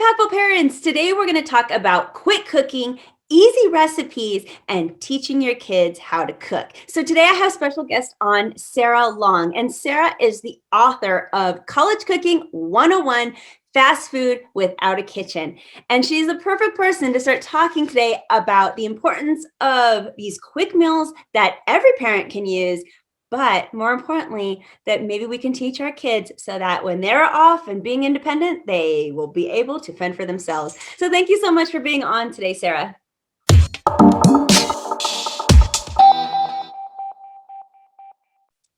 Impactful Parents. Today we're going to talk about quick cooking, easy recipes, and teaching your kids how to cook. So today I have special guest on, Sarah Long, and Sarah is the author of College Cooking 101, Fast Food Without a Kitchen. And she's the perfect person to start talking today about the importance of these quick meals that every parent can use, but more importantly, that maybe we can teach our kids so that when they're off and being independent, they will be able to fend for themselves. So thank you so much for being on today, Sarah.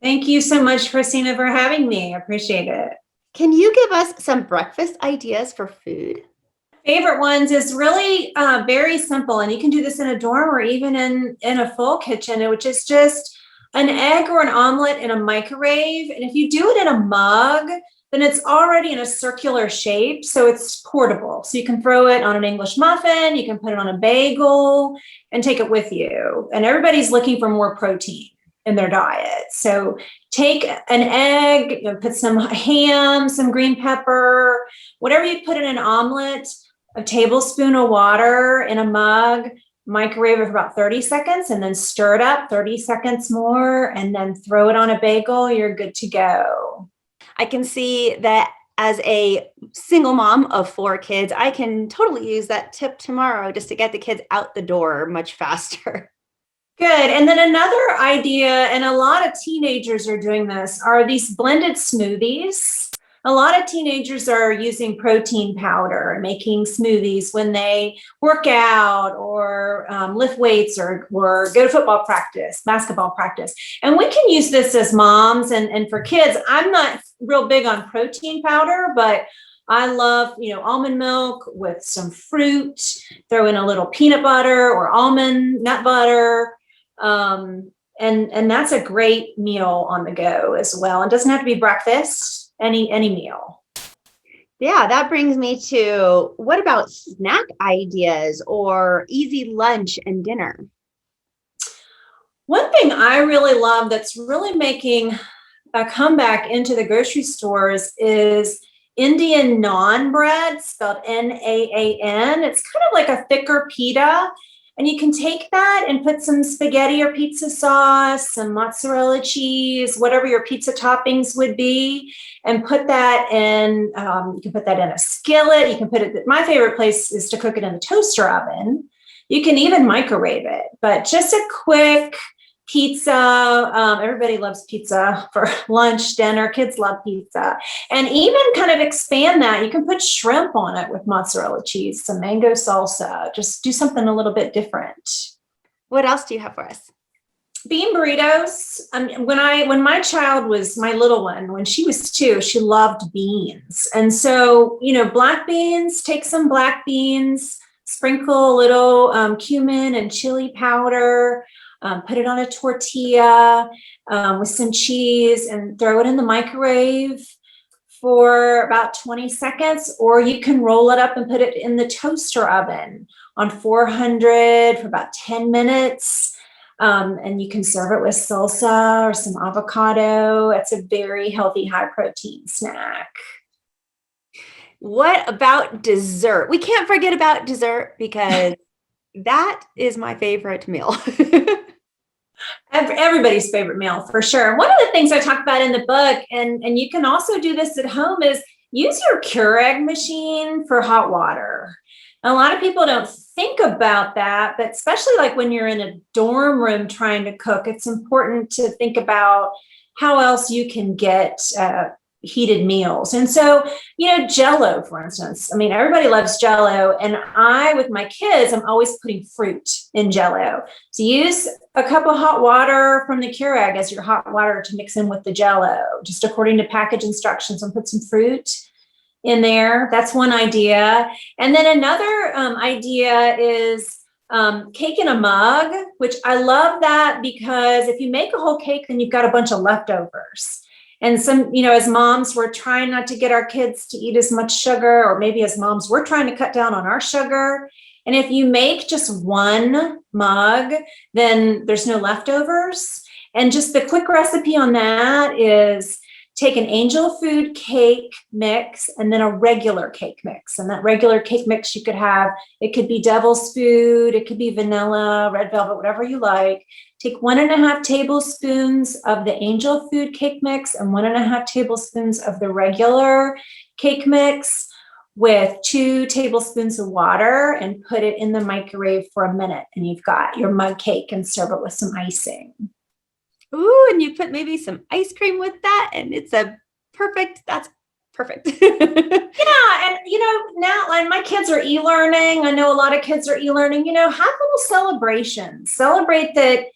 Thank you so much, Christina, for having me. I appreciate it. Can you give us some breakfast ideas for food? Favorite ones is really very simple, and you can do this in a dorm or even in a full kitchen, which is just an egg or an omelet in a microwave. And if you do it in a mug, then it's already in a circular shape, so it's portable. So you can throw it on an English muffin, you can put it on a bagel, and take it with you. And everybody's looking for more protein in their diet. So take an egg, put some ham, some green pepper, whatever you put in an omelet, a tablespoon of water in a mug, microwave it for about 30 seconds, and then stir it up 30 seconds more, and then throw it on a bagel. You're good to go. I can see that as a single mom of 4 kids, I can totally use that tip tomorrow just to get the kids out the door much faster. Good. And then another idea, and a lot of teenagers are doing this, are these blended smoothies. A lot of teenagers are using protein powder and making smoothies when they work out or lift weights or go to football practice, basketball practice. And we can use this as moms and for kids. I'm not real big on protein powder, but I love, almond milk with some fruit, throw in a little peanut butter or almond nut butter. And that's a great meal on the go as well. It doesn't have to be breakfast. Any meal. Yeah, that brings me to, what about snack ideas or easy lunch and dinner? One thing I really love that's really making a comeback into the grocery stores is Indian naan bread, spelled Naan. It's kind of like a thicker pita. And you can take that and put some spaghetti or pizza sauce, some mozzarella cheese, whatever your pizza toppings would be, and put that in, you can put that in a skillet. You can put it, my favorite place is to cook it in the toaster oven. You can even microwave it, but just a quick pizza. Everybody loves pizza for lunch, dinner. Kids love pizza. And even kind of expand that. You can put shrimp on it with mozzarella cheese, some mango salsa. Just do something a little bit different. What else do you have for us? Bean burritos. When my child was, my little one, when she was 2, she loved beans. And so, black beans, take some black beans, sprinkle a little cumin and chili powder, put it on a tortilla with some cheese and throw it in the microwave for about 20 seconds, or you can roll it up and put it in the toaster oven on 400 for about 10 minutes. And you can serve it with salsa or some avocado. It's a very healthy, high protein snack. What about dessert? We can't forget about dessert because that is my favorite meal. Everybody's favorite meal, for sure. One of the things I talk about in the book, and you can also do this at home, is use your Keurig machine for hot water. A lot of people don't think about that, but especially like when you're in a dorm room trying to cook, it's important to think about how else you can get heated meals. And so, Jell-O, for instance, everybody loves Jell-O, and with my kids, I'm always putting fruit in Jell-O. So use a cup of hot water from the Keurig as your hot water to mix in with the Jell-O, just according to package instructions, and put some fruit in there. That's one idea. And then another idea is cake in a mug, which I love that because if you make a whole cake, then you've got a bunch of leftovers. And some, as moms, we're trying not to get our kids to eat as much sugar, or maybe as moms, we're trying to cut down on our sugar. And if you make just one mug, then there's no leftovers. And just the quick recipe on that is take an angel food cake mix and then a regular cake mix. And that regular cake mix you could have, it could be devil's food, it could be vanilla, red velvet, whatever you like. Take 1.5 tablespoons of the angel food cake mix and 1.5 tablespoons of the regular cake mix with 2 tablespoons of water and put it in the microwave for a minute. And you've got your mug cake, and serve it with some icing. Ooh, and you put maybe some ice cream with that, and it's that's perfect. Yeah, and now like my kids are e-learning. I know a lot of kids are e-learning. Have little celebrations. Celebrate that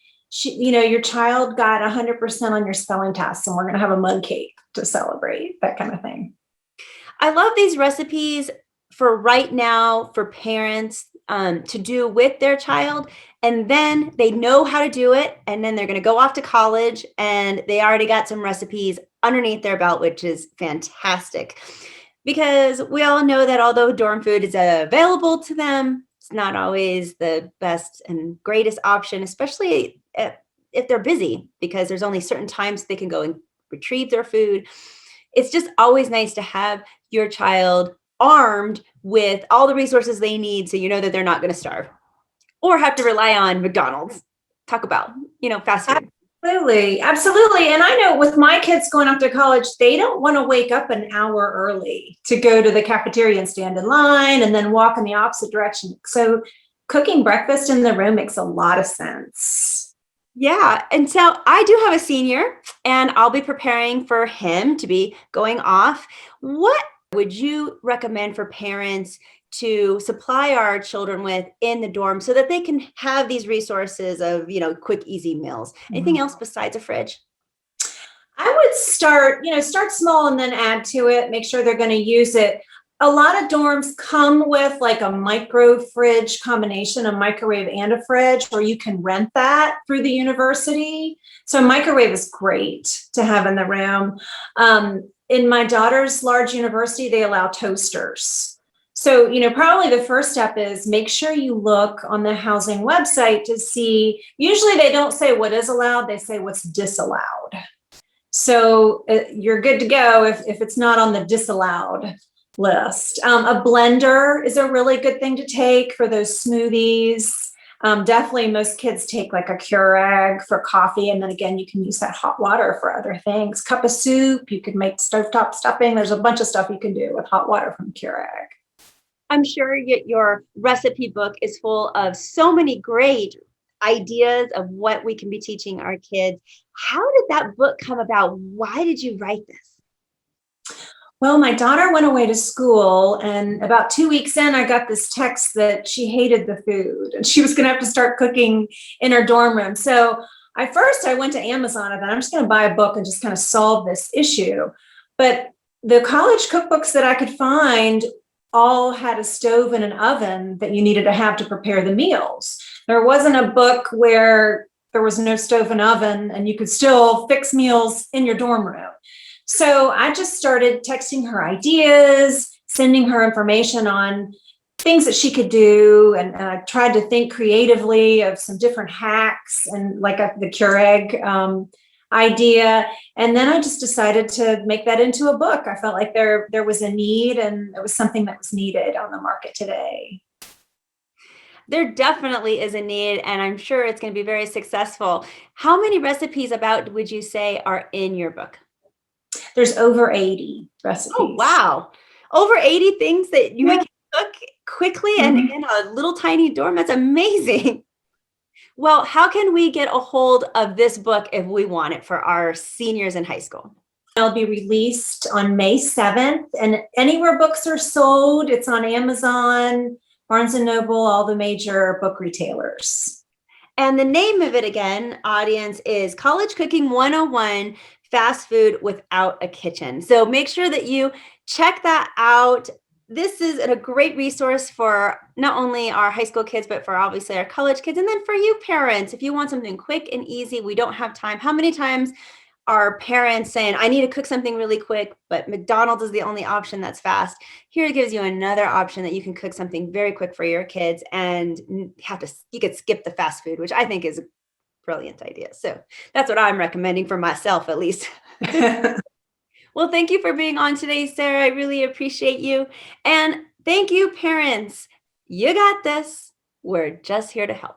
your child got 100% on your spelling test, and we're going to have a mug cake to celebrate, that kind of thing. I love these recipes for right now for parents to do with their child. And then they know how to do it. And then they're going to go off to college and they already got some recipes underneath their belt, which is fantastic. Because we all know that although dorm food is available to them, it's not always the best and greatest option, especially if they're busy, because there's only certain times they can go and retrieve their food. It's just always nice to have your child armed with all the resources they need so you know that they're not going to starve or have to rely on McDonald's. Talk about, fast food. Absolutely. And I know with my kids going off to college, they don't want to wake up an hour early to go to the cafeteria and stand in line and then walk in the opposite direction. So cooking breakfast in the room makes a lot of sense. Yeah. And so I do have a senior and I'll be preparing for him to be going off. What would you recommend for parents to supply our children with in the dorm so that they can have these resources of, quick, easy meals? Anything else besides a fridge? I would start small and then add to it, make sure they're going to use it. A lot of dorms come with like a micro fridge combination, a microwave and a fridge, or you can rent that through the university. So a microwave is great to have in the room. In my daughter's large university, they allow toasters. So, probably the first step is make sure you look on the housing website to see, usually they don't say what is allowed, they say what's disallowed. So you're good to go if it's not on the disallowed list. A blender is a really good thing to take for those smoothies. Definitely most kids take like a Keurig for coffee. And then again, you can use that hot water for other things. Cup of soup, you could make stovetop stuffing. There's a bunch of stuff you can do with hot water from Keurig. I'm sure your recipe book is full of so many great ideas of what we can be teaching our kids. How did that book come about? Why did you write this? Well, my daughter went away to school, and about 2 weeks in, I got this text that she hated the food and she was going to have to start cooking in her dorm room. So I went to Amazon and thought, I'm just going to buy a book and just kind of solve this issue. But the college cookbooks that I could find all had a stove and an oven that you needed to have to prepare the meals. There wasn't a book where there was no stove and oven and you could still fix meals in your dorm room. So I just started texting her ideas, sending her information on things that she could do. And I tried to think creatively of some different hacks and like the Keurig idea. And then I just decided to make that into a book. I felt like there was a need and it was something that was needed on the market today. There definitely is a need, and I'm sure it's going to be very successful. How many recipes would you say are in your book? There's over 80 recipes. Oh, wow. Over 80 things that you can cook quickly and in a little tiny dorm. That's amazing. Well, how can we get a hold of this book if we want it for our seniors in high school? It'll be released on May 7th, and anywhere books are sold, it's on Amazon, Barnes & Noble, all the major book retailers. And the name of it again, audience, is College Cooking 101, Fast Food Without a Kitchen. So make sure that you check that out. This is a great resource for not only our high school kids, but for obviously our college kids. And then for you parents, if you want something quick and easy, we don't have time. How many times are parents saying, I need to cook something really quick, but McDonald's is the only option that's fast? Here it gives you another option that you can cook something very quick for your kids and you could skip the fast food, which I think is a brilliant idea. So that's what I'm recommending for myself, at least. Well, thank you for being on today, Sarah. I really appreciate you. And thank you, parents. You got this. We're just here to help.